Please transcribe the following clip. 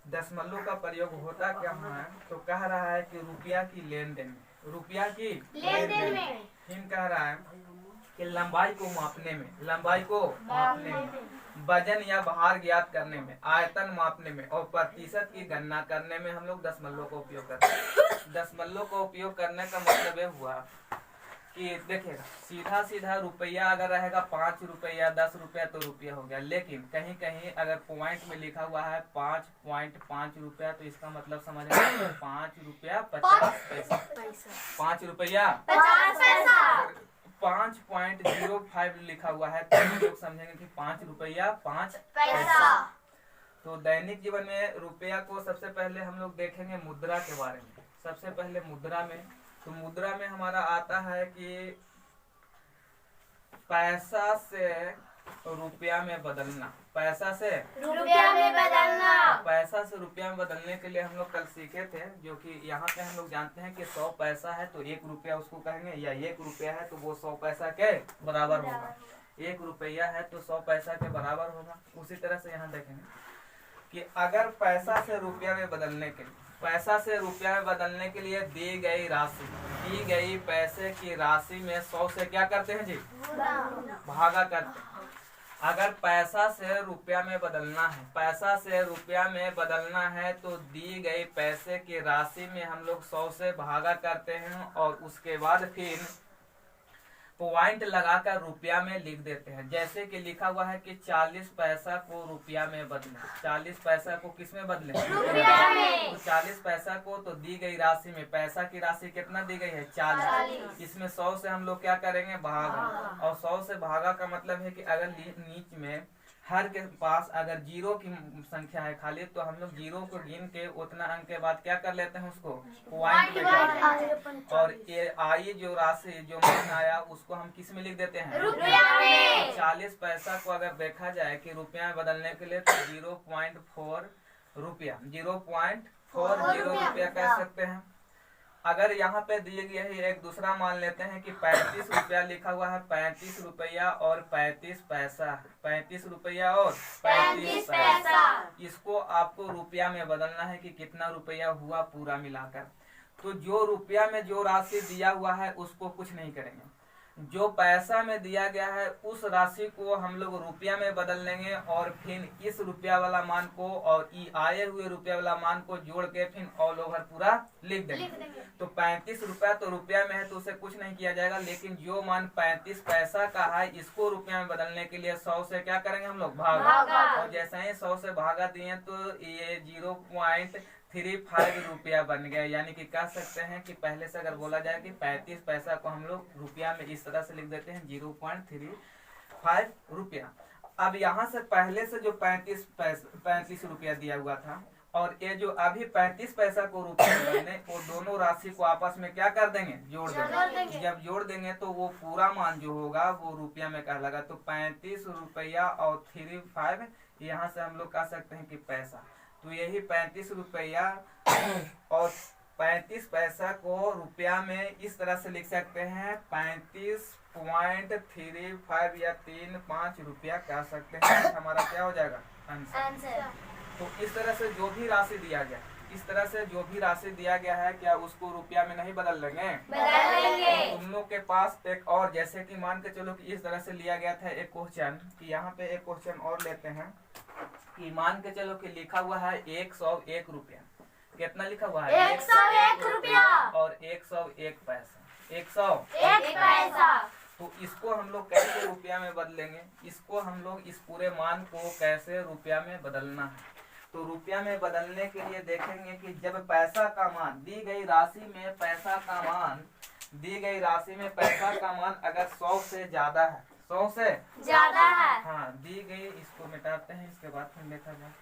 दशमलव का प्रयोग होता क्या है, तो कह रहा है कि रुपया की लेन देन में, रुपया की लेन देन में हिम कह रहा है कि लंबाई को मापने में, लंबाई को मापने में, वजन या भार ज्ञात करने में, आयतन मापने में और प्रतिशत की गणना करने में हम लोग दशमलव का उपयोग करते हैं। दशमलव का उपयोग करने का मतलब ये हुआ कि देखिएगा सीधा सीधा रुपया अगर रहेगा 5 रुपया 10 रुपया तो रुपया हो गया, लेकिन कहीं कहीं अगर पॉइंट में लिखा हुआ है 5.5 रुपया तो इसका मतलब समझ में 5 रुपया 50 पैसा, 5 रुपया 50 पैसा। 5.05 लिखा हुआ है तो हम लोग समझेंगे कि 5 रुपया 5 पैसा। तो दैनिक जीवन में रुपया को सबसे पहले हम लोग देखेंगे मुद्रा के बारे में। सबसे पहले मुद्रा में, तो मुद्रा में हमारा आता है कि पैसा से रुपया में बदलना, पैसा से रुपया में बदलना। पैसा से रुपया में बदलने के लिए हम लोग कल सीखे थे, जो कि यहाँ पे हम लोग जानते हैं कि 100 पैसा है तो 1 रुपया उसको कहेंगे, या 1 रुपया है तो वो 100 पैसा के बराबर होगा, 1 रुपया है तो 100 पैसा के बराबर होगा। उसी तरह से यहाँ देखेंगे कि अगर पैसा से रुपया में बदलने के लिए, पैसा से रुपया में बदलने के लिए दी गई राशि, दी गई पैसे की राशि में 100 से क्या करते हैं जी, भागा करते हैं। अगर पैसा से रुपया में बदलना है, पैसा से रुपया में बदलना है तो दी गई पैसे की राशि में हम लोग 100 से भागा करते हैं और उसके बाद फिर पॉइंट लगाकर रुपया में लिख देते हैं। जैसे कि लिखा हुआ है कि 40 पैसा को रुपया में बदलें, 40 पैसा को किस में बदलें, रुपया में। तो 40 पैसा को तो दी गई राशि में, पैसा की राशि कितना दी गई है 40, इसमें 100 से हम लोग क्या करेंगे भागा, और 100 से भागा का मतलब है कि अगर नीच में हर के पास अगर 0 की संख्या है खाली तो हम लोग 0 को गिन के उतना अंक के बाद क्या कर लेते हैं उसको पॉइंट में, और ये आई जो राशि जो मान आया उसको हम किस में लिख देते हैं, रुपया में। 40 पैसा को अगर देखा जाए कि रुपया में बदलने के लिए तो 0.4 रुपया, 0.40 रुपया कह सकते हैं। अगर यहाँ पे दिए गए है एक दूसरा मान लेते हैं कि 35 रुपया लिखा हुआ है, 35 रुपया और 35 पैसा, 35 रुपया और 35 पैसा, इसको आपको रुपया में बदलना है कि कितना रुपया हुआ पूरा मिलाकर। तो जो रुपया में जो राशि दिया हुआ है उसको कुछ नहीं करेंगे, जो पैसा में दिया गया है उस राशि को हम लोग रुपया में बदल लेंगे और फिर इस रुपया वाला मान को और आए हुए रुपया वाला मान को जोड़ के फिर ऑल ओवर पूरा लिख देंगे। तो 35 रुपया तो रुपया में है तो उसे कुछ नहीं किया जाएगा, लेकिन जो मान 35 पैसा का है इसको रुपया में बदलने के लिए 100 से क्या करेंगे हम लोग भागा, और जैसे ही 100 से भागा दिए तो ये 0.35 रुपया बन गया। यानी कि कह सकते हैं कि पहले से अगर बोला जाए कि 35 पैसा को हम लोग रुपया में इस तरह से लिख देते हैं 0.35 रुपया। अब यहाँ से पहले से जो 35 रुपया दिया हुआ था और ये जो अभी 35 पैसा को रुपया में वो दोनों राशि को आपस में क्या कर देंगे, जोड़ देंगे। जब जोड़ देंगे तो वो पूरा मान जो होगा वो रुपया में कहलाएगा। तो 35 रुपया और 35 यहाँ से हम लोग कह सकते हैं कि पैसा, तो यही 35 रुपया और 35 पैसा को रुपया में इस तरह से लिख सकते हैं 35.35 या 35 रुपया कह सकते हैं। हमारा क्या हो जाएगा आंसर। तो इस तरह से जो भी राशि दिया गया, इस तरह से जो भी राशि दिया गया है क्या उसको रुपया में नहीं बदल लेंगे, बदल लेंगे। तो तुम लोग के पास एक और जैसे कि मान के चलो कि इस तरह से लिया गया था एक क्वेश्चन, कि यहाँ पे एक क्वेश्चन और लेते हैं कि मान के चलो कि लिखा हुआ है 101 रुपया, कितना लिखा हुआ है 101 रुपया और 101 पैसा, 101 पैसा। तो इसको हम लोग कैसे रुपया में बदलेंगे, इसको हम लोग इस पूरे मान को कैसे रुपया में बदलना है। तो रुपया में बदलने के लिए देखेंगे कि जब पैसा का मान दी गई राशि में पैसा का मान, दी गई राशि में पैसा का मान अगर 100 से ज्यादा है, 100 से ज्यादा है, हाँ दी गई, इसको मिटाते हैं इसके बाद फिर देखा जाए।